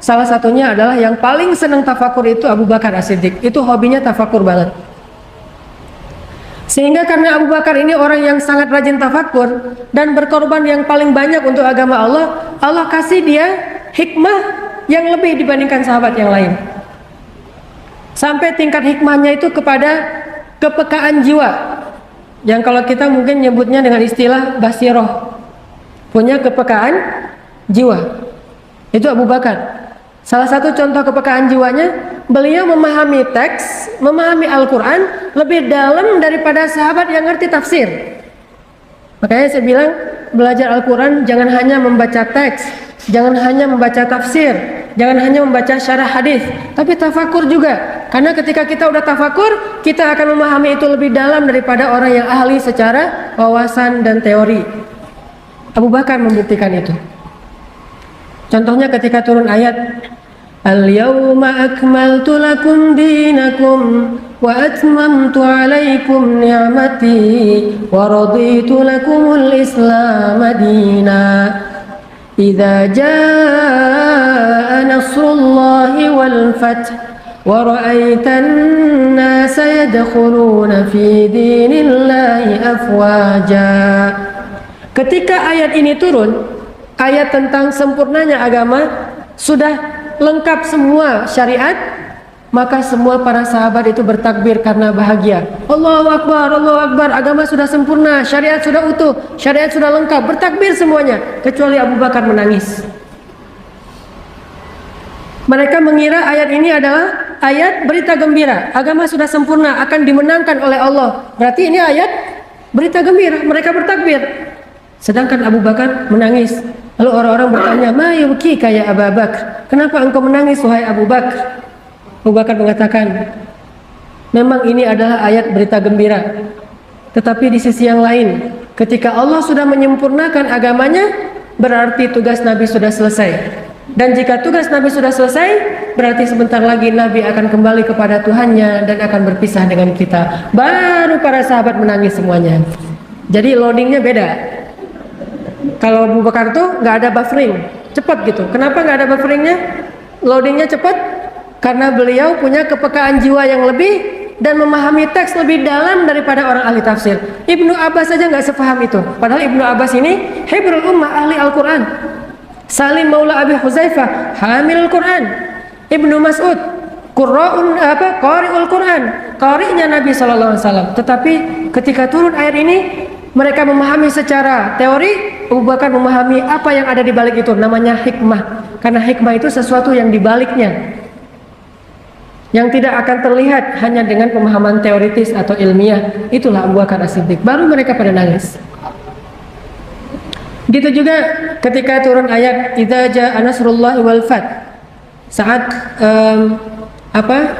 Salah satunya adalah yang paling senang tafakur itu Abu Bakar As-Siddiq. Itu hobinya tafakur banget. Sehingga karena Abu Bakar ini orang yang sangat rajin tafakur dan berkorban yang paling banyak untuk agama Allah, Allah kasih dia hikmah yang lebih dibandingkan sahabat yang lain. Sampai tingkat hikmahnya itu kepada kepekaan jiwa. Yang kalau kita mungkin nyebutnya dengan istilah basiroh, punya kepekaan jiwa. Itu Abu Bakar. Salah satu contoh kepekaan jiwanya, beliau memahami teks, memahami Al-Quran lebih dalam daripada sahabat yang ngerti tafsir. Makanya saya bilang, belajar Al-Quran jangan hanya membaca teks, jangan hanya membaca tafsir, jangan hanya membaca syarah hadis, tapi tafakur juga. Karena ketika kita udah tafakur, kita akan memahami itu lebih dalam daripada orang yang ahli secara wawasan dan teori. Abu Bakar membuktikan itu. Contohnya ketika turun ayat Al-yawma akmaltu lakum dinakum wa atmamtu alaikum ni'mati wa raditu lakumul islam dina idza jaa nasrullahi wal fath wa ra'aitan nasa yadkhuluna fi dinillahi afwaja. Ketika ayat ini turun, ayat tentang sempurnanya agama, sudah lengkap semua syariat, maka semua para sahabat itu bertakbir karena bahagia. Allahu Akbar, Allahu Akbar, agama sudah sempurna, syariat sudah utuh, syariat sudah lengkap, bertakbir semuanya, kecuali Abu Bakar menangis. Mereka mengira ayat ini adalah ayat berita gembira, agama sudah sempurna, akan dimenangkan oleh Allah. Berarti ini ayat berita gembira, mereka bertakbir. Sedangkan Abu Bakar menangis. Lalu orang-orang bertanya, "Ma yubkika ya Abu Bakar? Kenapa engkau menangis wahai Abu Bakar?" Abu Bakar mengatakan, memang ini adalah ayat berita gembira. Tetapi di sisi yang lain, ketika Allah sudah menyempurnakan agamanya, berarti tugas Nabi sudah selesai. Dan jika tugas Nabi sudah selesai, berarti sebentar lagi Nabi akan kembali kepada Tuhannya dan akan berpisah dengan kita. Baru para sahabat menangis semuanya. Jadi loadingnya beda. Kalau Abu Bakar tuh nggak ada buffering, cepat gitu. Kenapa nggak ada bufferingnya? Loadingnya cepat karena beliau punya kepekaan jiwa yang lebih dan memahami teks lebih dalam daripada orang ahli tafsir. Ibnu Abbas saja nggak sepaham itu. Padahal Ibnu Abbas ini hibrul ummah, ahli Al-Quran. Salim Maula Abi Huzaifah, hamil Al-Quran. Ibnu Mas'ud, qari'ul Quran, qari'nya Nabi SAW. Tetapi ketika turun ayat ini, mereka memahami secara teori. Abu Bakar memahami apa yang ada di balik itu, namanya hikmah. Karena hikmah itu sesuatu yang di baliknya, yang tidak akan terlihat hanya dengan pemahaman teoritis atau ilmiah. Itulah Abu Bakar As-Siddiq. Baru mereka pada nangis. Gitu juga ketika turun ayat idza jaa nasrullahi wal fath, saat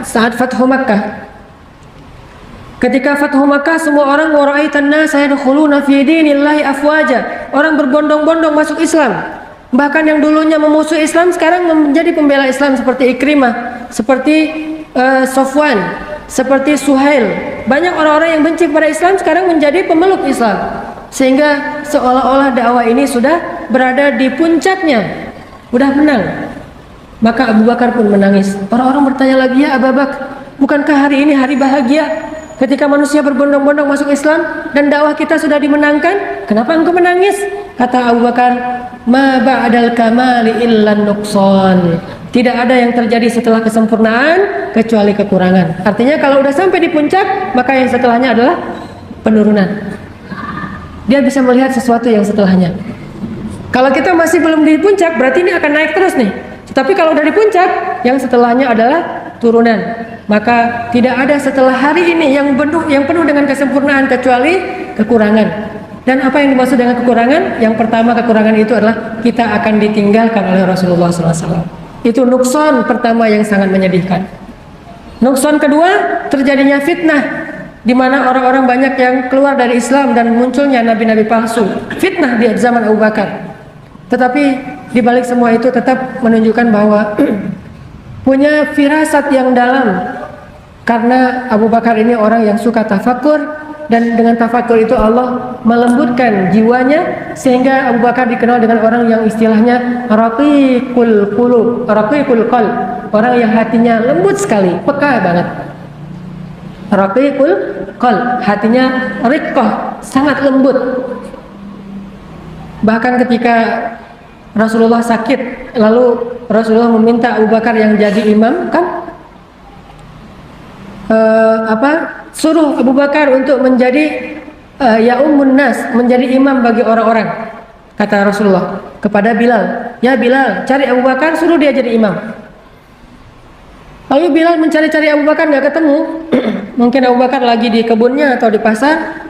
saat Fathu Makkah. Ketika Fathu Makkah, semua orang waraitan nas yadkhuluna fi dinillahi afwaja. Orang berbondong-bondong masuk Islam. Bahkan yang dulunya memusuhi Islam sekarang menjadi pembela Islam, seperti Ikrimah, seperti Sofwan, seperti Suhail. Banyak orang-orang yang benci kepada Islam sekarang menjadi pemeluk Islam. Sehingga seolah-olah dakwah ini sudah berada di puncaknya, sudah menang. Maka Abu Bakar pun menangis. Orang-orang bertanya lagi, "Ya Abu Bakar, bukankah hari ini hari bahagia? Ketika manusia berbondong-bondong masuk Islam dan dakwah kita sudah dimenangkan, kenapa engkau menangis?" Kata Abu Bakar, "Ma ba'dal kamali illa nuqsan." Tidak ada yang terjadi setelah kesempurnaan kecuali kekurangan. Artinya kalau udah sampai di puncak, maka yang setelahnya adalah penurunan. Dia bisa melihat sesuatu yang setelahnya. Kalau kita masih belum di puncak, berarti ini akan naik terus nih. Tapi kalau udah di puncak, yang setelahnya adalah turunan. Maka tidak ada setelah hari ini yang penuh dengan kesempurnaan kecuali kekurangan. Dan apa yang dimaksud dengan kekurangan? Yang pertama, kekurangan itu adalah kita akan ditinggalkan oleh Rasulullah SAW. Itu nukson pertama yang sangat menyedihkan. Nukson kedua, terjadinya fitnah, di mana orang-orang banyak yang keluar dari Islam dan munculnya nabi-nabi palsu. Fitnah di zaman Abu Bakar. Tetapi di balik semua itu tetap menunjukkan bahwa punya firasat yang dalam. Karena Abu Bakar ini orang yang suka tafakur, dan dengan tafakur itu Allah melembutkan jiwanya sehingga Abu Bakar dikenal dengan orang yang istilahnya raqiqul qulub, raqiqul qalb, orang yang hatinya lembut sekali, peka banget. Raqiqul qalb, hatinya riqqah, sangat lembut. Bahkan ketika Rasulullah sakit, lalu Rasulullah meminta Abu Bakar yang jadi imam, kan suruh Abu Bakar untuk menjadi ya ummun nas, menjadi imam bagi orang-orang. Kata Rasulullah kepada Bilal, ya Bilal, cari Abu Bakar, suruh dia jadi imam. Lalu Bilal mencari-cari Abu Bakar, nggak ketemu. Mungkin Abu Bakar lagi di kebunnya atau di pasar.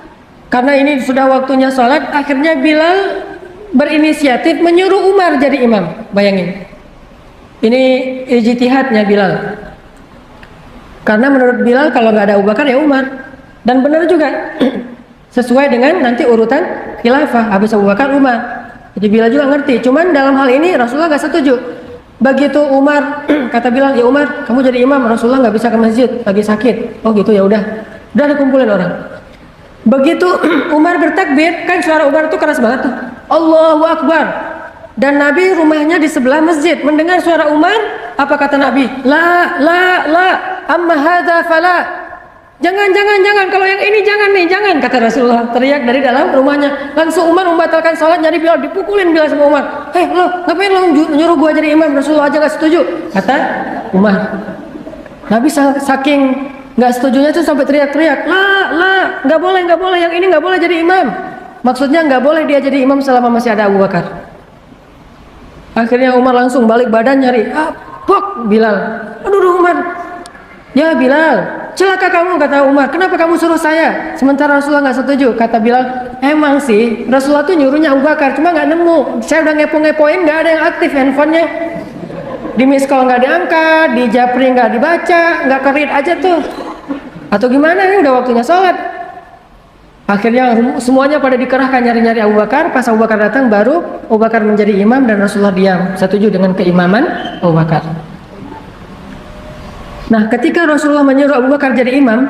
Karena ini sudah waktunya sholat, akhirnya Bilal berinisiatif menyuruh Umar jadi imam. Bayangin, ini ijtihadnya Bilal. Karena menurut Bilal kalau nggak ada Abu Bakar ya Umar, dan benar juga sesuai dengan nanti urutan khilafah, habis Abu Bakar Umar. Jadi Bilal juga ngerti. Cuman dalam hal ini Rasulullah nggak setuju. Begitu Umar kata Bilal, ya Umar kamu jadi imam, Rasulullah nggak bisa ke masjid lagi sakit. Oh gitu, ya udah dikumpulin orang. Begitu Umar bertakbir, kan suara Umar itu keras banget tuh, Allahu Akbar. Dan Nabi rumahnya di sebelah masjid, mendengar suara Umar, apa kata Nabi? La, amma hadza fala. Jangan, kalau yang ini jangan nih, jangan, kata Rasulullah, teriak dari dalam rumahnya. Langsung Umar membatalkan sholat, jadi Bilal dipukulin Bilal sama Umar. Lo, ngapain lo nyuruh gua jadi imam, Rasulullah aja gak setuju, kata Umar. Nabi saking gak setujunya tuh sampai teriak-teriak, nggak boleh, yang ini nggak boleh jadi imam. Maksudnya nggak boleh dia jadi imam selama masih ada Abu Bakar. Akhirnya Umar langsung balik badan nyari, pok Bilal. Aduh Umar, ya Bilal, celaka kamu, kata Umar. Kenapa kamu suruh saya? Sementara Rasulullah nggak setuju. Kata Bilal, emang sih Rasulullah tuh nyuruhnya Abu Bakar, cuma nggak nemu. Saya udah ngepo-ngepoin, nggak ada yang aktif handphonenya. Di miss call nggak diangkat, di japri nggak dibaca, nggak kerit aja tuh. Atau gimana nih, udah waktunya sholat. Akhirnya semuanya pada dikerahkan nyari-nyari Abu Bakar. Pas Abu Bakar datang, baru Abu Bakar menjadi imam dan Rasulullah diam, setuju dengan keimaman Abu Bakar. Nah, ketika Rasulullah menyuruh Abu Bakar jadi imam,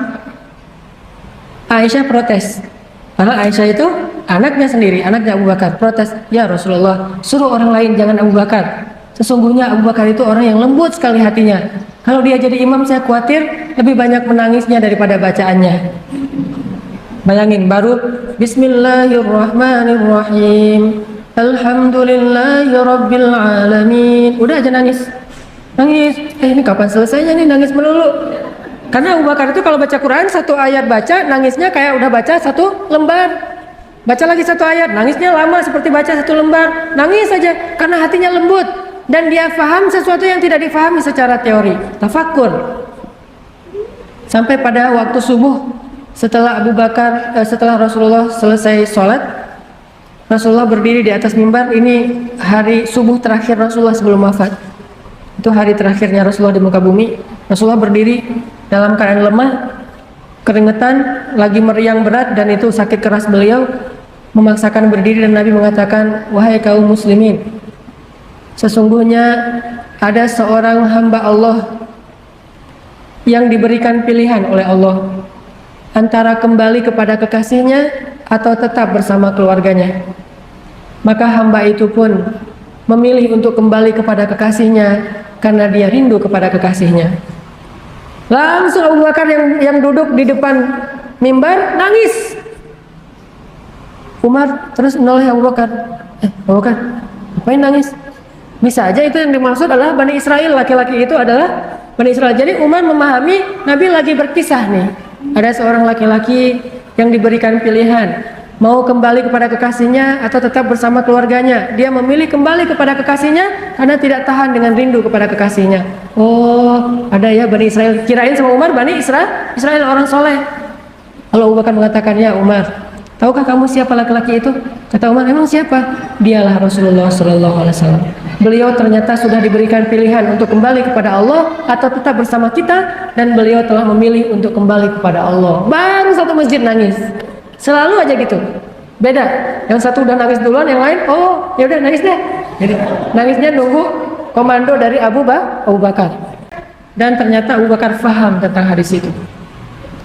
Aisyah protes. Karena Aisyah itu anaknya sendiri, anaknya Abu Bakar, protes, ya Rasulullah, suruh orang lain, jangan Abu Bakar. Sesungguhnya Abu Bakar itu orang yang lembut sekali hatinya. Kalau dia jadi imam, saya khawatir lebih banyak menangisnya daripada bacaannya. Bayangin, baru Bismillahirrahmanirrahim, Alhamdulillahirabbil alamin, udah aja nangis. Ini kapan selesainya nih, nangis melulu. Karena Abu Bakar itu kalau baca Quran, satu ayat baca, nangisnya kayak udah baca satu lembar. Baca lagi satu ayat, nangisnya lama seperti baca satu lembar. Nangis saja karena hatinya lembut dan dia faham sesuatu yang tidak difahami secara teori. Tafakur. Sampai pada waktu subuh, setelah Rasulullah selesai sholat, Rasulullah berdiri di atas mimbar. Ini hari subuh terakhir Rasulullah sebelum wafat. Itu hari terakhirnya Rasulullah di muka bumi. Rasulullah berdiri dalam keadaan lemah, keringetan, lagi meriang berat, dan itu sakit keras beliau memaksakan berdiri. Dan Nabi mengatakan, wahai kaum muslimin, sesungguhnya ada seorang hamba Allah yang diberikan pilihan oleh Allah antara kembali kepada kekasihnya atau tetap bersama keluarganya. Maka hamba itu pun memilih untuk kembali kepada kekasihnya karena dia rindu kepada kekasihnya. Langsung Abu Bakar yang duduk di depan mimbar nangis. Umar terus menoleh Abu Bakar. Abu Bakar, ngapain nangis? Bisa aja itu yang dimaksud adalah Bani Israel, laki-laki itu adalah Bani Israel. Jadi Umar memahami Nabi lagi berkisah nih. Ada seorang laki-laki yang diberikan pilihan, mau kembali kepada kekasihnya atau tetap bersama keluarganya. Dia memilih kembali kepada kekasihnya karena tidak tahan dengan rindu kepada kekasihnya. Oh, ada ya Bani Israel. Kirain sama Umar Bani Israel orang soleh. Kalau Abu Bakar mengatakan, ya Umar, tahukah kamu siapa laki-laki itu? Kata Umar, emang siapa? Dialah Rasulullah SAW. Beliau ternyata sudah diberikan pilihan untuk kembali kepada Allah atau tetap bersama kita, dan beliau telah memilih untuk kembali kepada Allah. Baru satu masjid nangis. Selalu aja gitu. Beda. Yang satu udah nangis duluan, yang lain, oh ya udah nangis deh. Jadi nangisnya nunggu komando dari Abu Bakar. Dan ternyata Abu Bakar faham tentang hadis itu.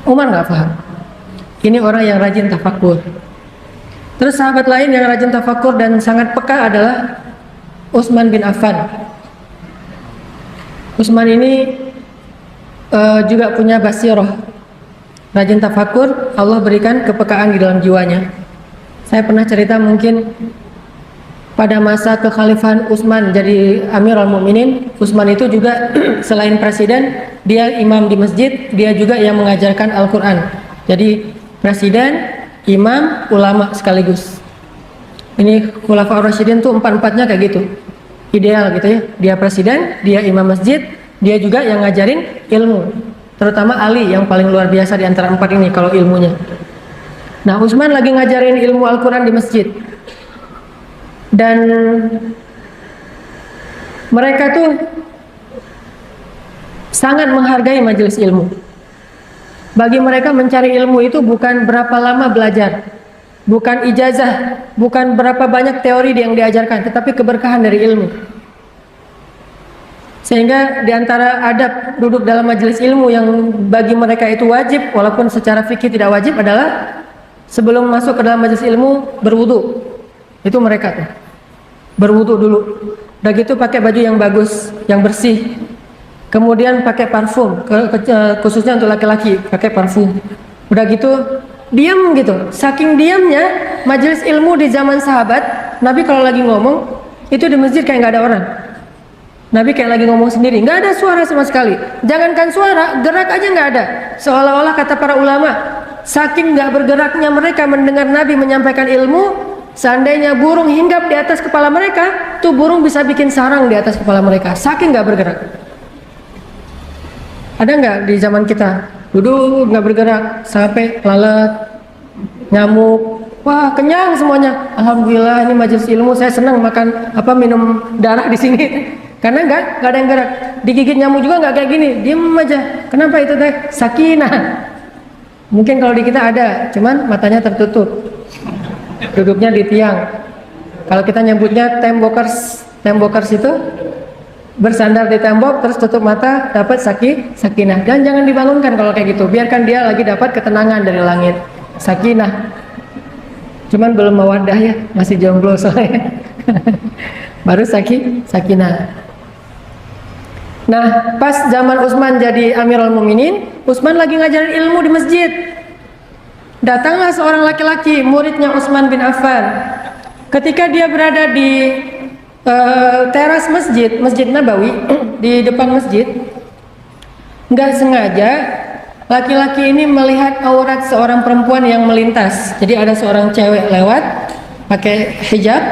Umar nggak faham. Ini orang yang rajin tafakur. Terus sahabat lain yang rajin tafakur dan sangat peka adalah Utsman bin Affan. Utsman ini juga punya basirah, rajin tafakur, Allah berikan kepekaan di dalam jiwanya. Saya pernah cerita mungkin pada masa kekhalifahan Utsman jadi Amirul Mukminin, Utsman itu juga selain presiden, dia imam di masjid, dia juga yang mengajarkan Al-Quran. Jadi presiden, imam, ulama sekaligus. Ini Khulafaur Rasyidin tuh empat-empatnya kayak gitu, ideal gitu ya. Dia presiden, dia imam masjid, dia juga yang ngajarin ilmu. Terutama Ali yang paling luar biasa di antara empat ini kalau ilmunya. Nah, Utsman lagi ngajarin ilmu Al-Quran di masjid. Dan mereka tuh sangat menghargai majelis ilmu. Bagi mereka mencari ilmu itu bukan berapa lama belajar, bukan ijazah, bukan berapa banyak teori yang diajarkan, tetapi keberkahan dari ilmu. Sehingga diantara adab duduk dalam majelis ilmu yang bagi mereka itu wajib, walaupun secara fikih tidak wajib, adalah sebelum masuk ke dalam majelis ilmu berwudu. Itu mereka tuh berwudu dulu. Udah gitu pakai baju yang bagus, yang bersih. Kemudian pakai parfum, khususnya untuk laki-laki pakai parfum. Udah gitu diam gitu. Saking diamnya majelis ilmu di zaman sahabat, Nabi kalau lagi ngomong itu di masjid kayak nggak ada orang. Nabi kayak lagi ngomong sendiri, nggak ada suara sama sekali. Jangankan suara, gerak aja nggak ada. Seolah-olah kata para ulama, saking nggak bergeraknya mereka mendengar Nabi menyampaikan ilmu, seandainya burung hinggap di atas kepala mereka, tuh burung bisa bikin sarang di atas kepala mereka. Saking nggak bergerak. Ada nggak di zaman kita duduk nggak bergerak sampai lalat, nyamuk, wah kenyang semuanya. Alhamdulillah ini majelis ilmu, saya senang makan minum darah di sini. Karena nggak ada yang gerak. Digigit nyamuk juga nggak kayak gini, diem aja. Kenapa itu teh? Sakinah. Mungkin kalau di kita ada, cuman matanya tertutup, duduknya di tiang. Kalau kita nyebutnya tembokers itu bersandar di tembok terus tutup mata, dapat sakinah. Dan jangan dibangunkan kalau kayak gitu, biarkan dia lagi dapat ketenangan dari langit, sakinah. Cuman belum mawaddah ya, masih jomblo soalnya. Baru sakinah. Nah, pas zaman Utsman jadi Amirul Mukminin, Utsman lagi ngajarin ilmu di masjid. Datanglah seorang laki-laki, muridnya Utsman bin Affan. Ketika dia berada di teras Masjid Nabawi, di depan masjid, nggak sengaja laki-laki ini melihat aurat seorang perempuan yang melintas. Jadi ada seorang cewek lewat pakai hijab.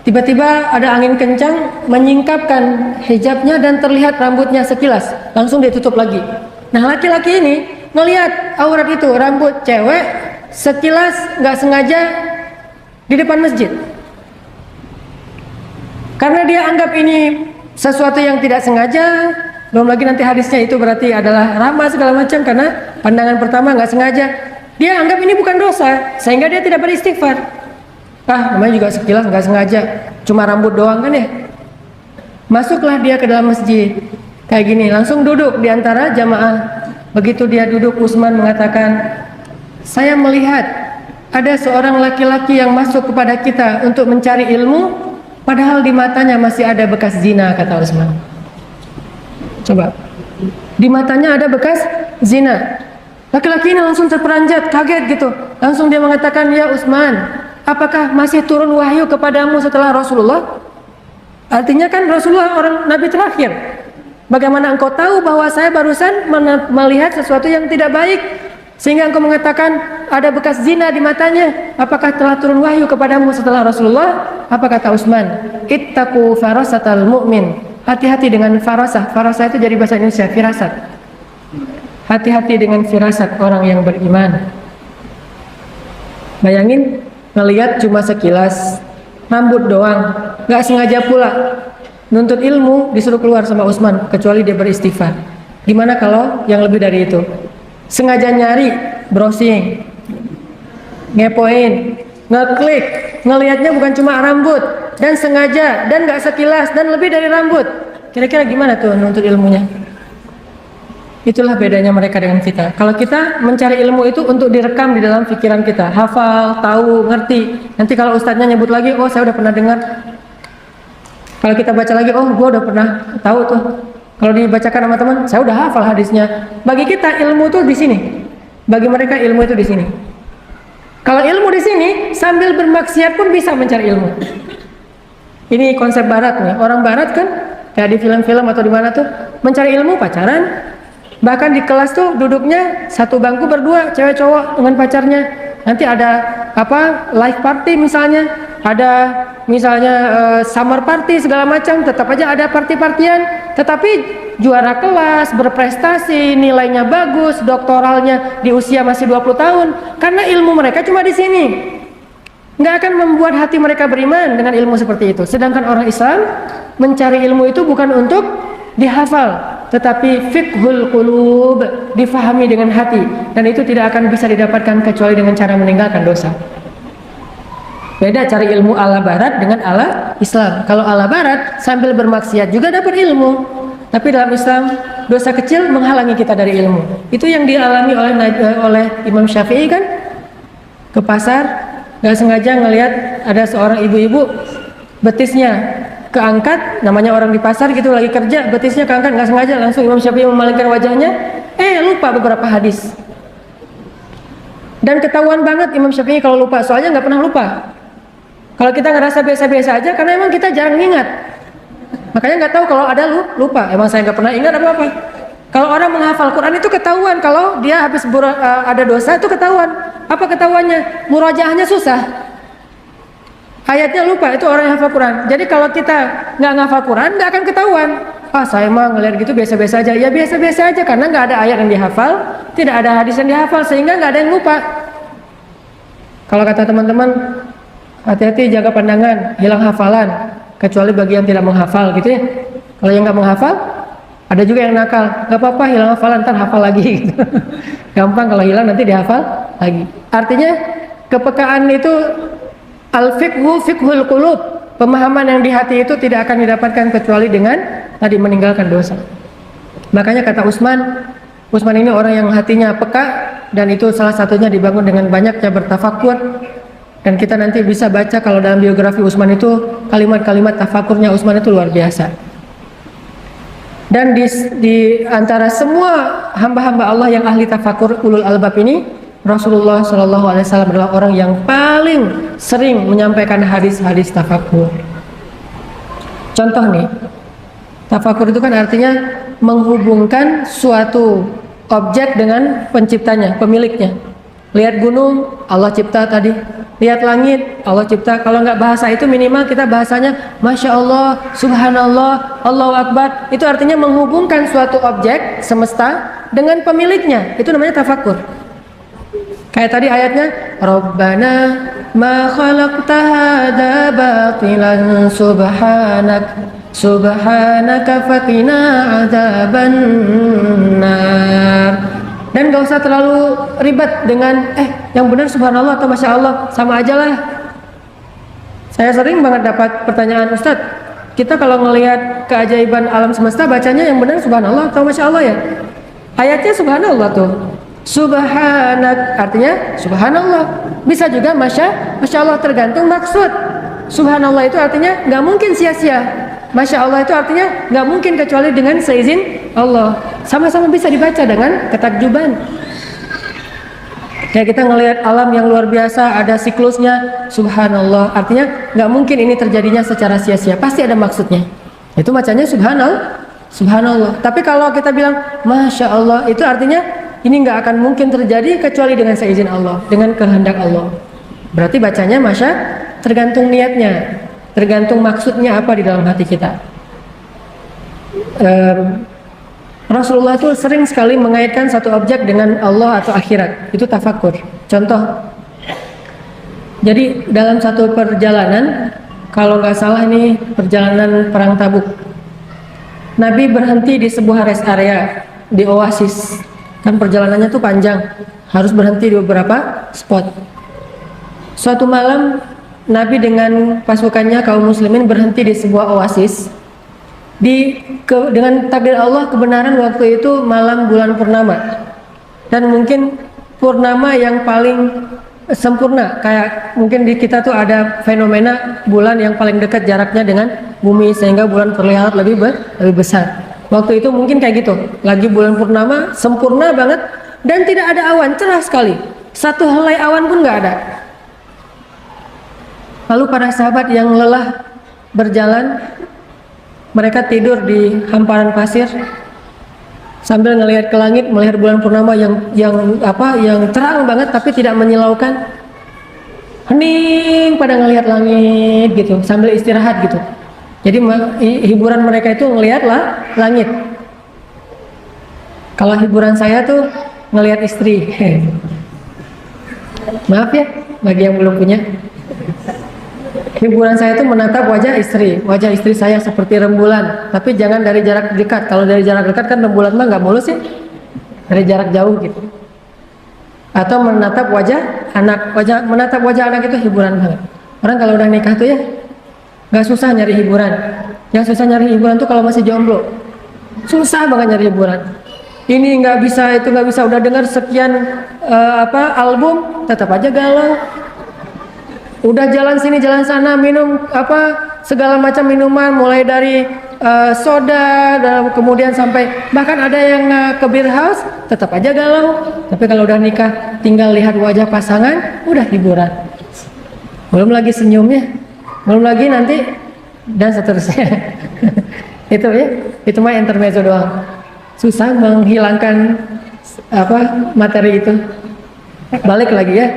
Tiba-tiba ada angin kencang menyingkapkan hijabnya dan terlihat rambutnya sekilas, langsung ditutup lagi. Nah, laki-laki ini ngelihat aurat itu, rambut cewek sekilas nggak sengaja di depan masjid. Karena dia anggap ini sesuatu yang tidak sengaja, belum lagi nanti hadisnya itu berarti adalah ramah segala macam, karena pandangan pertama nggak sengaja. Dia anggap ini bukan dosa, sehingga dia tidak beristighfar. Namanya juga sekilas nggak sengaja, cuma rambut doang kan ya. Masuklah dia ke dalam masjid kayak gini, langsung duduk di antara jamaah. Begitu dia duduk, Utsman mengatakan, saya melihat ada seorang laki-laki yang masuk kepada kita untuk mencari ilmu, padahal di matanya masih ada bekas zina, kata Utsman. Coba, di matanya ada bekas zina. Laki-laki ini langsung terperanjat, kaget gitu. Langsung dia mengatakan, ya Utsman, apakah masih turun wahyu kepadamu setelah Rasulullah? Artinya kan Rasulullah orang Nabi terakhir. Bagaimana engkau tahu bahwa saya barusan melihat sesuatu yang tidak baik, sehingga engkau mengatakan ada bekas zina di matanya? Apakah telah turun wahyu kepadamu setelah Rasulullah? Apa kata Utsman? Ittaqu farasatal mu'min. Hati-hati dengan farasah. Farasah itu jadi bahasa Indonesia firasat. Hati-hati dengan firasat orang yang beriman. Bayangin, ngelihat cuma sekilas rambut doang, nggak sengaja pula, nuntut ilmu disuruh keluar sama Utsman, kecuali dia beristighfar. Gimana kalau yang lebih dari itu? Sengaja nyari, browsing, ngepoin, ngeklik, ngelihatnya bukan cuma rambut, dan sengaja, dan nggak sekilas, dan lebih dari rambut. Kira-kira gimana tuh nuntut ilmunya? Itulah bedanya mereka dengan kita. Kalau kita mencari ilmu itu untuk direkam di dalam pikiran kita, hafal, tahu, ngerti. Nanti kalau ustadznya nyebut lagi, oh saya udah pernah dengar. Kalau kita baca lagi, oh gua udah pernah tahu tuh. Kalau dibacakan sama teman, saya udah hafal hadisnya. Bagi kita ilmu tuh di sini. Bagi mereka ilmu itu di sini. Kalau ilmu di sini, sambil bermaksiat pun bisa mencari ilmu. Ini konsep barat nih. Orang barat kan kayak di film-film atau di mana tuh mencari ilmu pacaran. Bahkan di kelas tuh duduknya satu bangku berdua, cewek cowok dengan pacarnya. Nanti ada apa live party misalnya, ada misalnya summer party segala macam, tetap aja ada party-partian. Tetapi juara kelas, berprestasi, nilainya bagus, doktoralnya di usia masih 20 tahun. Karena ilmu mereka cuma di sini. Nggak akan membuat hati mereka beriman dengan ilmu seperti itu. Sedangkan orang Islam mencari ilmu itu bukan untuk dihafal, tetapi fiqhul qulub, difahami dengan hati, dan itu tidak akan bisa didapatkan kecuali dengan cara meninggalkan dosa. Beda cari ilmu ala barat dengan ala Islam. Kalau ala barat sambil bermaksiat juga dapat ilmu, tapi dalam Islam dosa kecil menghalangi kita dari ilmu. Itu yang dialami oleh Imam Syafi'i kan, ke pasar nggak sengaja ngelihat ada seorang ibu-ibu betisnya keangkat, namanya orang di pasar gitu lagi kerja, betisnya keangkat nggak sengaja, langsung Imam Syafi'i memalingkan wajahnya, lupa beberapa hadis. Dan ketahuan banget Imam Syafi'i kalau lupa, soalnya nggak pernah lupa. Kalau kita ngerasa biasa-biasa aja, karena emang kita jarang ingat, makanya nggak tahu kalau ada lupa. Emang saya nggak pernah ingat apa-apa. Kalau orang menghafal Quran itu ketahuan, kalau dia habis ada dosa itu ketahuan. Apa ketahuannya? Murojaahnya susah. Ayatnya lupa, itu orang yang hafal Quran. Jadi kalau kita nggak ngafal Quran, nggak akan ketahuan. Saya mah ngeliat gitu biasa-biasa aja. Ya biasa-biasa aja, karena nggak ada ayat yang dihafal, tidak ada hadis yang dihafal, sehingga nggak ada yang lupa. Kalau kata teman-teman, hati-hati jaga pandangan, hilang hafalan. Kecuali bagi yang tidak menghafal gitu ya. Kalau yang nggak menghafal, ada juga yang nakal. Nggak apa-apa, hilang hafalan, ntar hafal lagi. Gitu. Gampang kalau hilang nanti dihafal lagi. Artinya kepekaan itu al-fiqhu fiqhul qulub, pemahaman yang di hati itu tidak akan didapatkan kecuali dengan tadi meninggalkan dosa. Makanya kata Utsman ini orang yang hatinya peka, dan itu salah satunya dibangun dengan banyaknya bertafakur. Dan kita nanti bisa baca kalau dalam biografi Utsman itu kalimat-kalimat tafakurnya Utsman itu luar biasa. Dan di antara semua hamba-hamba Allah yang ahli tafakur ulul albab ini, Rasulullah SAW adalah orang yang paling sering menyampaikan hadis-hadis tafakur. Contoh nih, tafakur itu kan artinya menghubungkan suatu objek dengan penciptanya, pemiliknya. Lihat gunung, Allah cipta tadi. Lihat langit, Allah cipta. Kalau nggak bahasa itu minimal kita bahasanya Masya Allah, Subhanallah, Allahu Akbar. Itu artinya menghubungkan suatu objek semesta dengan pemiliknya. Itu namanya tafakur. Kayak tadi ayatnya, Rabbana ma khalaqta hadza batilan subhanaka faqina adzaban nar. Dan gak usah terlalu ribet dengan yang benar subhanallah atau masya Allah, sama aja lah. Saya sering banget dapat pertanyaan, Ustadz, kita kalau ngelihat keajaiban alam semesta bacanya yang benar subhanallah atau masya Allah ya? Ayatnya subhanallah tuh. Subhanak artinya subhanallah, bisa juga masya Allah, tergantung maksud. Subhanallah itu artinya nggak mungkin sia-sia, masya Allah itu artinya nggak mungkin kecuali dengan seizin Allah. Sama-sama bisa dibaca dengan ketakjuban. Kayak kita ngelihat alam yang luar biasa, ada siklusnya, subhanallah artinya nggak mungkin ini terjadinya secara sia-sia, pasti ada maksudnya. Itu bacanya subhanallah. Tapi kalau kita bilang masya Allah, itu artinya ini nggak akan mungkin terjadi kecuali dengan seizin Allah, dengan kehendak Allah. Berarti bacanya masya, tergantung niatnya, tergantung maksudnya apa di dalam hati kita. Rasulullah itu sering sekali mengaitkan satu objek dengan Allah atau akhirat. Itu tafakur. Contoh, jadi dalam satu perjalanan, kalau nggak salah ini perjalanan perang Tabuk, Nabi berhenti di sebuah rest area di oasis. Kan perjalanannya tuh panjang, harus berhenti di beberapa spot. Suatu malam Nabi dengan pasukannya kaum muslimin berhenti di sebuah oasis. dengan takdir Allah kebenaran waktu itu malam bulan purnama, dan mungkin purnama yang paling sempurna. Kayak mungkin di kita tuh ada fenomena bulan yang paling dekat jaraknya dengan bumi sehingga bulan terlihat lebih besar. Waktu itu mungkin kayak gitu, lagi bulan purnama sempurna banget dan tidak ada awan, cerah sekali, satu helai awan pun nggak ada. Lalu para sahabat yang lelah berjalan, mereka tidur di hamparan pasir sambil ngelihat ke langit, melihat bulan purnama yang terang banget tapi tidak menyilaukan. Hening pada ngelihat langit gitu sambil istirahat gitu. Jadi hiburan mereka itu ngelihatlah langit. Kalau hiburan saya tuh ngelihat istri. Maaf ya bagi yang belum punya. Hiburan saya itu menatap wajah istri saya seperti rembulan, tapi jangan dari jarak dekat. Kalau dari jarak dekat kan rembulan mah nggak mulus sih, dari jarak jauh gitu. Atau menatap wajah anak, menatap wajah anak itu hiburan banget. Orang kalau udah nikah tuh ya nggak susah nyari hiburan. Yang susah nyari hiburan tuh kalau masih jomblo, susah banget nyari hiburan. Ini nggak bisa, itu nggak bisa, udah dengar sekian album tetap aja galau. Udah jalan sini jalan sana, minum segala macam minuman, mulai dari soda dan kemudian sampai bahkan ada yang ke beer house, tetap aja galau. Tapi kalau udah nikah tinggal lihat wajah pasangan udah hiburan. Belum lagi senyumnya, belum lagi nanti dan seterusnya. itu mah intermezzo doang. Susah menghilangkan materi itu. Balik lagi ya.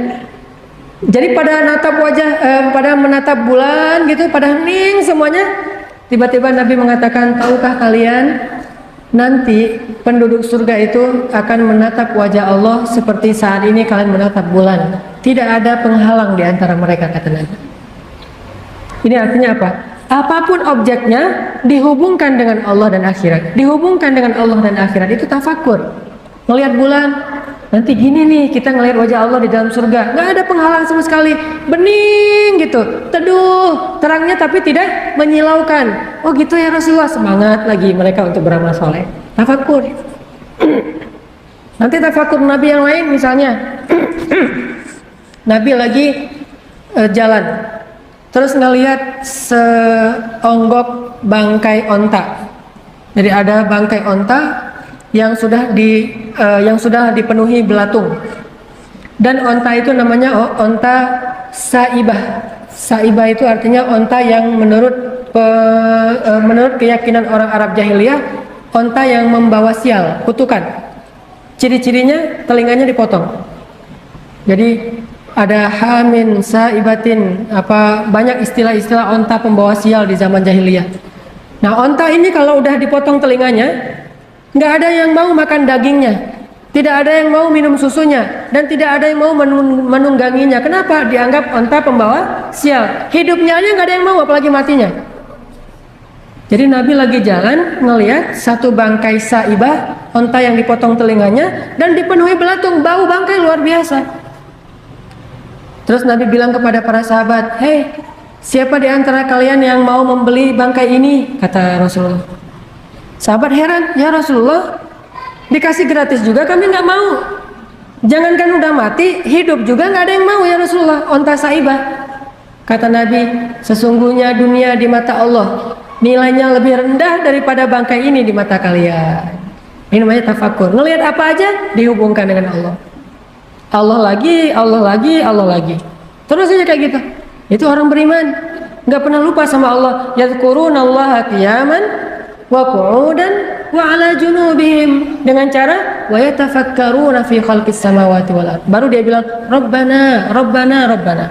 Jadi pada natap wajah, pada menatap bulan gitu, pada hening semuanya. Tiba-tiba Nabi mengatakan, tahukah kalian nanti penduduk surga itu akan menatap wajah Allah seperti saat ini kalian menatap bulan. Tidak ada penghalang di antara mereka, kata Nabi. Ini artinya apa? Apapun objeknya dihubungkan dengan Allah dan akhirat. Dihubungkan dengan Allah dan akhirat itu tafakur. Melihat bulan, nanti gini nih kita ngelihat wajah Allah di dalam surga, nggak ada penghalang sama sekali, bening gitu, teduh, terangnya tapi tidak menyilaukan. Oh gitu ya Rasulullah, semangat lagi mereka untuk beramal soleh. Tafakur. Nanti tafakur Nabi yang lain misalnya, Nabi lagi jalan, terus ngelihat seonggok bangkai onta. Jadi ada bangkai onta yang sudah dipenuhi belatung, dan onta itu namanya onta saibah. Saibah itu artinya onta yang menurut keyakinan orang Arab jahiliyah, onta yang membawa sial, kutukan. Ciri-cirinya telinganya dipotong. Jadi ada hamin saibatin, banyak istilah-istilah onta pembawa sial di zaman jahiliyah. Nah onta ini kalau udah dipotong telinganya, nggak ada yang mau makan dagingnya, tidak ada yang mau minum susunya, dan tidak ada yang mau menungganginya. Kenapa? Dianggap onta pembawa sial. Hidupnya aja nggak ada yang mau, apalagi matinya. Jadi Nabi lagi jalan ngelihat satu bangkai saibah, onta yang dipotong telinganya dan dipenuhi belatung, bau bangkai luar biasa. Terus Nabi bilang kepada para sahabat, "Hei, siapa di antara kalian yang mau membeli bangkai ini?" kata Rasulullah. Sahabat heran, "Ya Rasulullah, dikasih gratis juga kami nggak mau. Jangankan udah mati, hidup juga nggak ada yang mau ya Rasulullah, onta saibah." Kata Nabi, "Sesungguhnya dunia di mata Allah nilainya lebih rendah daripada bangkai ini di mata kalian." Ini namanya tafakur. Ngelihat apa aja dihubungkan dengan Allah. Allah lagi, Allah lagi, Allah lagi. Terus aja kayak gitu. Itu orang beriman, nggak pernah lupa sama Allah. Yadhkurunallaha qiyaman wa qu'udan wa 'ala junubihim, dengan cara wa yatafakkaruna fi khalqis samawati wal ard. Baru dia bilang Rabbana, Rabbana, Rabbana.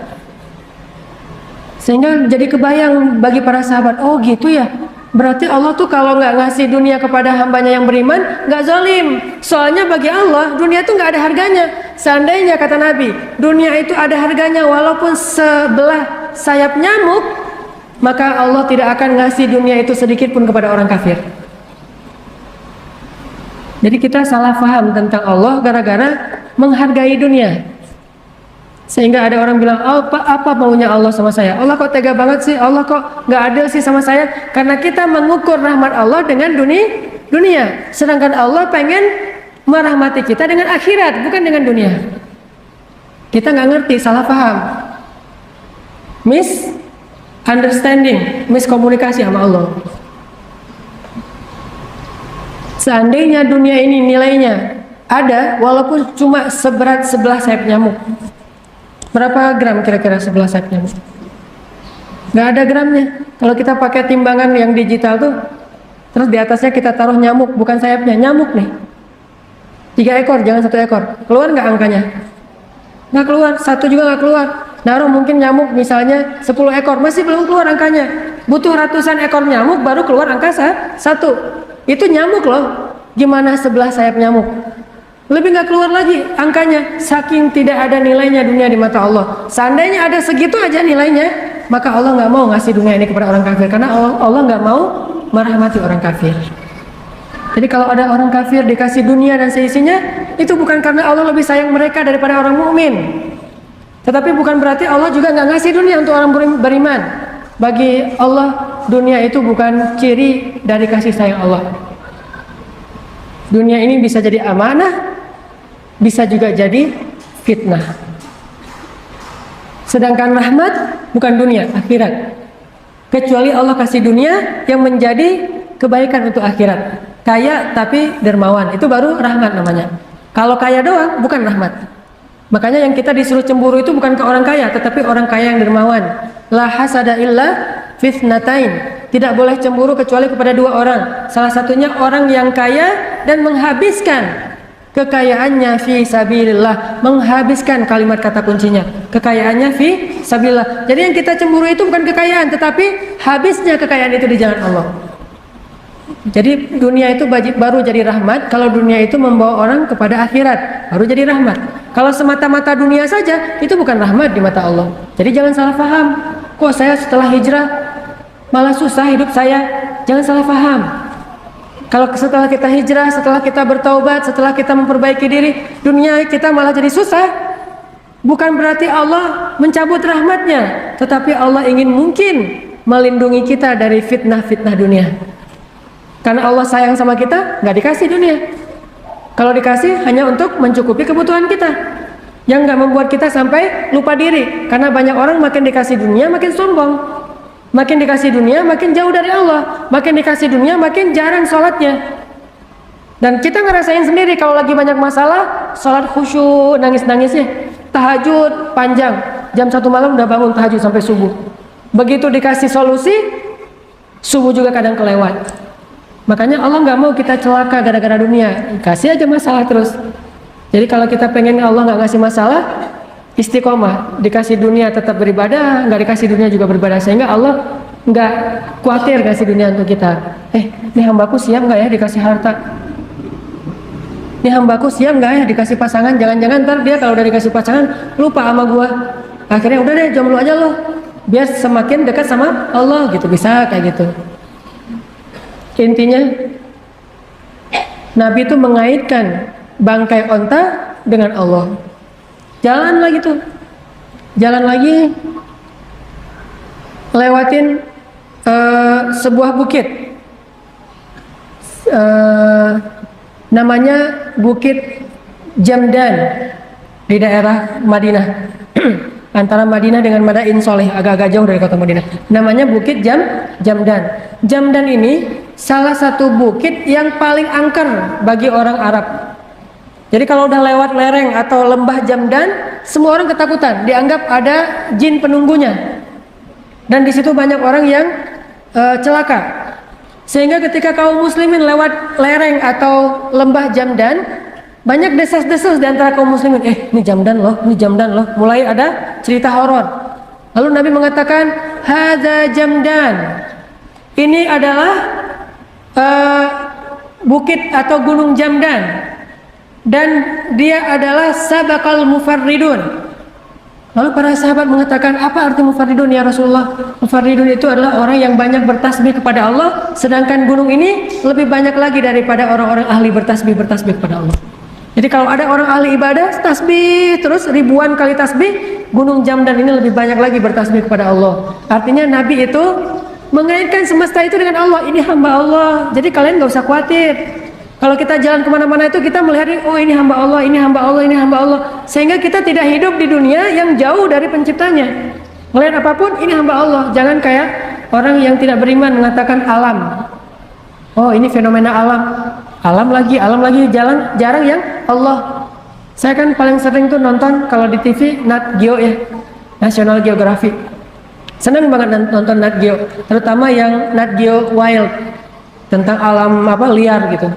Sehingga jadi kebayang bagi para sahabat, oh gitu ya. Berarti Allah tuh kalau nggak ngasih dunia kepada hambanya yang beriman, nggak zalim. Soalnya bagi Allah dunia itu nggak ada harganya. Seandainya kata Nabi, dunia itu ada harganya walaupun sebelah sayap nyamuk, maka Allah tidak akan ngasih dunia itu sedikit pun kepada orang kafir. Jadi kita salah paham tentang Allah gara-gara menghargai dunia. Sehingga ada orang bilang, apa maunya Allah sama saya? Allah kok tega banget sih? Allah kok nggak adil sih sama saya? Karena kita mengukur rahmat Allah dengan dunia. Sedangkan Allah pengen merahmati kita dengan akhirat, bukan dengan dunia. Kita nggak ngerti, salah paham, misunderstanding, miskomunikasi sama Allah. Seandainya dunia ini nilainya ada, walaupun cuma seberat sebelah sayap nyamuk. Berapa gram kira-kira sebelah sayap nyamuk? Nggak ada gramnya. Kalau kita pakai timbangan yang digital tuh, terus di atasnya kita taruh nyamuk, bukan sayapnya, nyamuk nih. 3 ekor, jangan 1 ekor. Keluar nggak angkanya? Nggak keluar, 1 juga nggak keluar. Naruh mungkin nyamuk misalnya 10 ekor, masih belum keluar angkanya. Butuh ratusan ekor nyamuk baru keluar angka 1. Itu nyamuk loh. Gimana sebelah sayap nyamuk? Lebih nggak keluar lagi angkanya, saking tidak ada nilainya dunia di mata Allah. Seandainya ada segitu aja nilainya, maka Allah nggak mau ngasih dunia ini kepada orang kafir, karena Allah nggak mau merahmati orang kafir. Jadi kalau ada orang kafir dikasih dunia dan seisinya, itu bukan karena Allah lebih sayang mereka daripada orang mukmin. Tetapi bukan berarti Allah juga nggak ngasih dunia untuk orang beriman. Bagi Allah, dunia itu bukan ciri dari kasih sayang Allah. Dunia ini bisa jadi amanah, bisa juga jadi fitnah. Sedangkan rahmat bukan dunia, akhirat. Kecuali Allah kasih dunia yang menjadi kebaikan untuk akhirat. Kaya tapi dermawan, itu baru rahmat namanya. Kalau kaya doang bukan rahmat. Makanya yang kita disuruh cemburu itu bukan ke orang kaya, tetapi orang kaya yang dermawan. La hasada illa fitnatain. Tidak boleh cemburu kecuali kepada 2 orang. Salah satunya orang yang kaya dan menghabiskan kekayaannya fi sabilillah. Menghabiskan, kalimat kata kuncinya, kekayaannya fi sabilillah. Jadi yang kita cemburu itu bukan kekayaan, tetapi habisnya kekayaan itu di jalan Allah. Jadi dunia itu baru jadi rahmat kalau dunia itu membawa orang kepada akhirat, baru jadi rahmat. Kalau semata-mata dunia saja, itu bukan rahmat di mata Allah. Jadi jangan salah paham. Kok saya setelah hijrah malah susah hidup saya? Jangan salah paham. Kalau setelah kita hijrah, setelah kita bertaubat, setelah kita memperbaiki diri, dunia kita malah jadi susah. Bukan berarti Allah mencabut rahmatnya, tetapi Allah ingin mungkin melindungi kita dari fitnah-fitnah dunia. Karena Allah sayang sama kita, nggak dikasih dunia. Kalau dikasih hanya untuk mencukupi kebutuhan kita, yang nggak membuat kita sampai lupa diri. Karena banyak orang makin dikasih dunia makin sombong, makin dikasih dunia makin jauh dari Allah, makin dikasih dunia makin jarang sholatnya. Dan kita ngerasain sendiri kalau lagi banyak masalah, sholat khusyuk, nangis-nangisnya, tahajud panjang, jam 1 malam udah bangun tahajud sampai subuh. Begitu dikasih solusi, subuh juga kadang kelewat. Makanya Allah nggak mau kita celaka gara-gara dunia, kasih aja masalah terus. Jadi kalau kita pengen Allah nggak ngasih masalah, istiqomah, dikasih dunia tetap beribadah, nggak dikasih dunia juga beribadah, sehingga Allah nggak khawatir kasih dunia untuk kita. Ini hambaku siap nggak ya dikasih harta? Ini hambaku siap nggak ya dikasih pasangan? Jangan-jangan ntar dia kalau udah dikasih pasangan lupa sama gua. Akhirnya udah deh jomblo aja loh, biar semakin dekat sama Allah gitu, bisa kayak gitu. Intinya Nabi itu mengaitkan bangkai onta dengan Allah. Jalan lagi tuh, jalan lagi, lewatin sebuah bukit, namanya Bukit Jamdan di daerah Madinah. Antara Madinah dengan Madain Soleh, agak-agak jauh dari kota Madinah. Namanya Bukit Jamdan. Jamdan ini salah satu bukit yang paling angker bagi orang Arab. Jadi kalau udah lewat lereng atau lembah Jamdan, semua orang ketakutan, dianggap ada jin penunggunya. Dan di situ banyak orang yang celaka. Sehingga ketika kaum muslimin lewat lereng atau lembah Jamdan, banyak desas-desus di antara kaum muslimin, ini Jamdan loh, ini Jamdan loh. Mulai ada cerita horor. Lalu Nabi mengatakan, hadza Jamdan. Ini adalah bukit atau gunung Jamdan. Dan dia adalah sabaqal mufarridun. Lalu para sahabat mengatakan, apa arti mufarridun ya Rasulullah? Mufarridun itu adalah orang yang banyak bertasbih kepada Allah, sedangkan gunung ini lebih banyak lagi daripada orang-orang ahli bertasbih kepada Allah. Jadi kalau ada orang ahli ibadah tasbih terus ribuan kali tasbih, Gunung Jamdan ini lebih banyak lagi bertasbih kepada Allah. Artinya Nabi itu mengaitkan semesta itu dengan Allah. Ini hamba Allah. Jadi kalian gak usah khawatir. Kalau kita jalan kemana-mana itu kita melihat, oh ini hamba Allah, ini hamba Allah, ini hamba Allah. Sehingga kita tidak hidup di dunia yang jauh dari penciptanya. Melihat apapun, ini hamba Allah. Jangan kayak orang yang tidak beriman mengatakan alam. Oh ini fenomena alam. Alam lagi, jarang yang Allah. Saya kan paling sering tuh nonton kalau di TV Nat Geo ya, National Geographic. Senang banget nonton Nat Geo, terutama yang Nat Geo Wild, tentang alam liar gitu.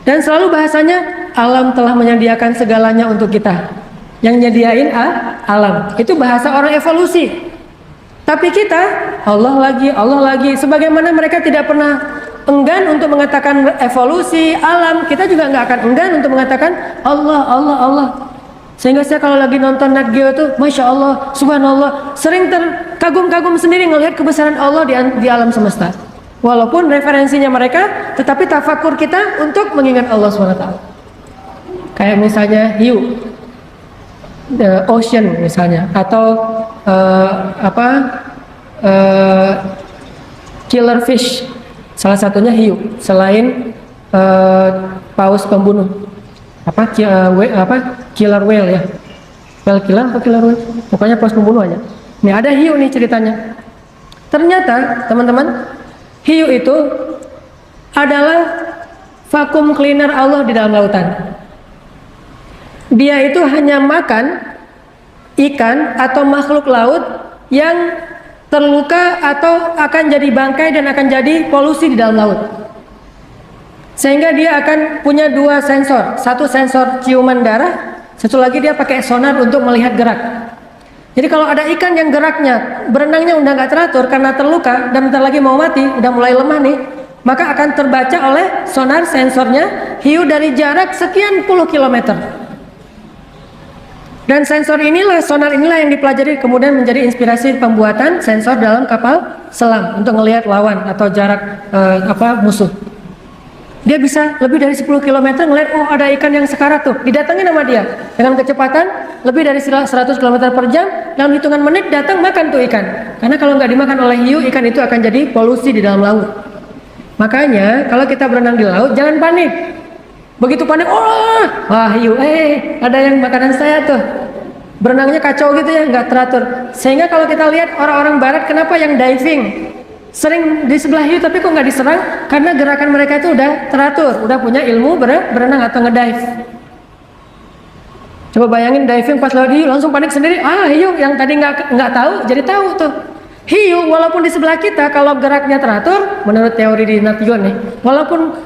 Dan selalu bahasanya alam telah menyediakan segalanya untuk kita. Yang nyediain alam. Itu bahasa orang evolusi. Tapi kita Allah lagi. Sebagaimana mereka tidak pernah enggan untuk mengatakan evolusi alam, kita juga nggak akan enggan untuk mengatakan Allah. Sehingga saya kalau lagi nonton Nat Geo itu, Masya Allah, Subhanallah, sering terkagum-kagum sendiri melihat kebesaran Allah di alam semesta. Walaupun referensinya mereka, tetapi tafakur kita untuk mengingat Allah SWT. Kayak misalnya hiu, the ocean misalnya, atau killer fish. Salah satunya hiu, selain paus pembunuh. Killer whale ya. Whale killer atau killer whale? Pokoknya paus pembunuh aja. Nih ada hiu nih ceritanya. Ternyata teman-teman, hiu itu adalah vacuum cleaner Allah di dalam lautan. Dia itu hanya makan ikan atau makhluk laut yang terluka atau akan jadi bangkai dan akan jadi polusi di dalam laut. Sehingga dia akan punya dua sensor, satu sensor ciuman darah, satu lagi dia pakai sonar untuk melihat gerak. Jadi kalau ada ikan yang geraknya, berenangnya udah nggak teratur karena terluka dan bentar lagi mau mati, udah mulai lemah nih, maka akan terbaca oleh sonar sensornya hiu dari jarak sekian puluh kilometer. Dan sensor inilah, sonar inilah yang dipelajari kemudian menjadi inspirasi pembuatan sensor dalam kapal selam untuk melihat lawan atau jarak musuh. Dia bisa lebih dari 10 km ngelihat, oh ada ikan yang sekarat tuh, didatengin sama dia dengan kecepatan lebih dari 100 km per jam, dalam hitungan menit datang makan tuh ikan. Karena kalau nggak dimakan oleh hiu, ikan itu akan jadi polusi di dalam laut. Makanya kalau kita berenang di laut jangan panik. Begitu panik, wah hiu, ada yang makanan saya tuh. Berenangnya kacau gitu ya, nggak teratur. Sehingga kalau kita lihat orang-orang barat, kenapa yang diving sering di sebelah hiu tapi kok nggak diserang? Karena gerakan mereka itu udah teratur, udah punya ilmu berenang atau ngedive. Coba bayangin diving pas lewat hiu langsung panik sendiri. Hiu yang tadi nggak tahu jadi tahu tuh. Hiu walaupun di sebelah kita kalau geraknya teratur, menurut teori di Nat Geo nih, walaupun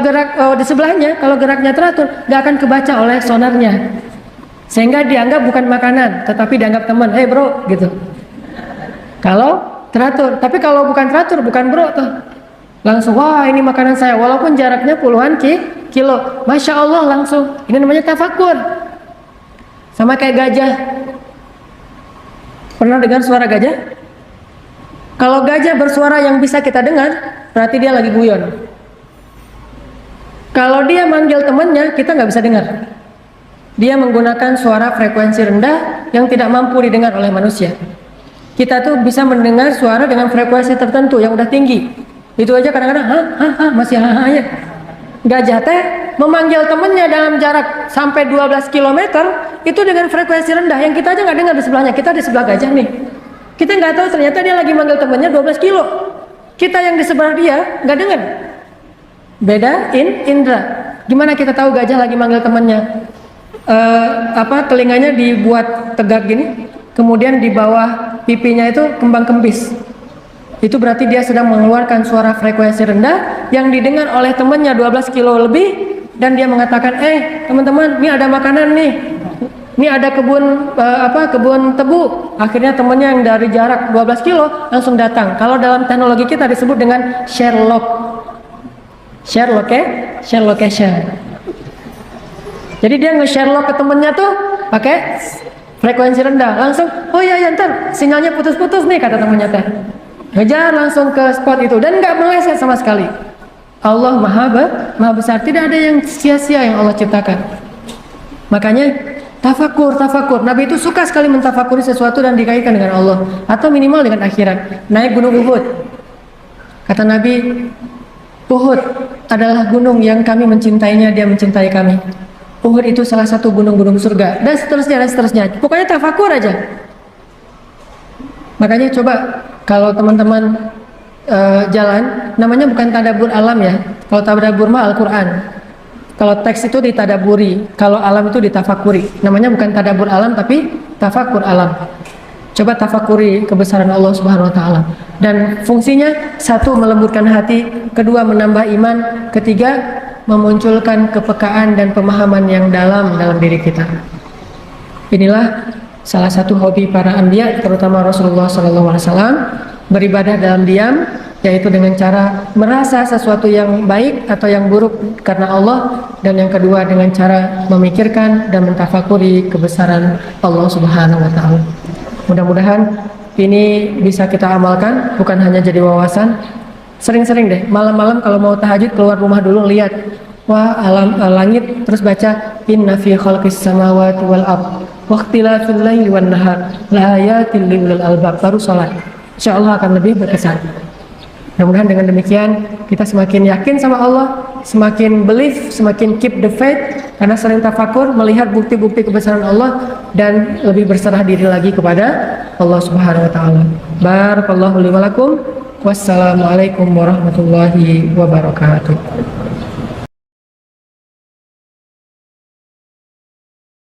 gerak di sebelahnya kalau geraknya teratur, nggak akan kebaca oleh sonarnya. Sehingga dianggap bukan makanan, tetapi dianggap teman. Hey bro, gitu. Kalau teratur, tapi kalau bukan teratur, bukan bro tuh. Langsung, wah ini makanan saya, walaupun jaraknya puluhan kilo. Masya Allah langsung. Ini namanya tafakur. Sama kayak gajah. Pernah dengar suara gajah? Kalau gajah bersuara yang bisa kita dengar, berarti dia lagi guyon. Kalau dia manggil temannya, kita nggak bisa dengar. Dia menggunakan suara frekuensi rendah yang tidak mampu didengar oleh manusia. Kita tuh bisa mendengar suara dengan frekuensi tertentu yang udah tinggi. Itu aja kadang-kadang, masih aja. Gajah teh memanggil temannya dalam jarak sampai 12 km itu dengan frekuensi rendah yang kita aja nggak dengar di sebelahnya. Kita di sebelah gajah nih. Kita nggak tahu ternyata dia lagi manggil temannya 12 kilo. Kita yang di sebelah dia nggak dengar. Beda indra. Gimana kita tahu gajah lagi manggil temannya? Telinganya dibuat tegak gini, kemudian di bawah pipinya itu kembang kempis. Itu berarti dia sedang mengeluarkan suara frekuensi rendah yang didengar oleh temannya 12 kilo lebih, dan dia mengatakan, teman-teman, ini ada makanan nih. Ini ada kebun tebu. Akhirnya temennya yang dari jarak 12 kilo langsung datang. Kalau dalam teknologi kita disebut dengan share location. Jadi dia nge-share log ke temennya tuh pakai frekuensi rendah. Langsung, oh ya ntar sinyalnya putus-putus nih kata temennya teh. Ngejar langsung ke spot itu dan nggak meleset sama sekali. Allah maha besar. Tidak ada yang sia-sia yang Allah ciptakan. Makanya Tafakur. Nabi itu suka sekali mentafakuri sesuatu dan dikaitkan dengan Allah atau minimal dengan akhirat. Naik gunung Uhud. Kata Nabi, Uhud adalah gunung yang kami mencintainya, dia mencintai kami. Uhud itu salah satu gunung-gunung surga, dan seterusnya. Pokoknya tafakur aja. Makanya coba kalau teman-teman jalan, namanya bukan tadabbur alam ya. Kalau tadabbur mah Al-Quran. Kalau teks itu ditadaburi, kalau alam itu ditafakuri. Namanya bukan tadabbur alam tapi tafakur alam. Coba tafakuri kebesaran Allah Subhanahu wa taala. Dan fungsinya satu melembutkan hati, kedua menambah iman, ketiga memunculkan kepekaan dan pemahaman yang dalam diri kita. Inilah salah satu hobi para anbiya, terutama Rasulullah SAW, beribadah dalam diam, yaitu dengan cara merasa sesuatu yang baik atau yang buruk karena Allah, dan yang kedua dengan cara memikirkan dan mentafakuri kebesaran Allah Subhanahu wa taala. Mudah-mudahan ini bisa kita amalkan, bukan hanya jadi wawasan. Sering-sering deh malam-malam kalau mau tahajud keluar rumah dulu, lihat wah langit, terus baca inna fi khalqis samawati wal ard wa ikhtilafil laili wan nahar la ayatin liulil albab, baru salat. Insyaallah akan lebih berkesan. Mudah-mudahan dengan demikian kita semakin yakin sama Allah, semakin believe, semakin keep the faith, karena sering tafakur melihat bukti-bukti kebesaran Allah dan lebih berserah diri lagi kepada Allah Subhanahu wa taala. Barakallahu li wa lakum. Wassalamualaikum warahmatullahi wabarakatuh.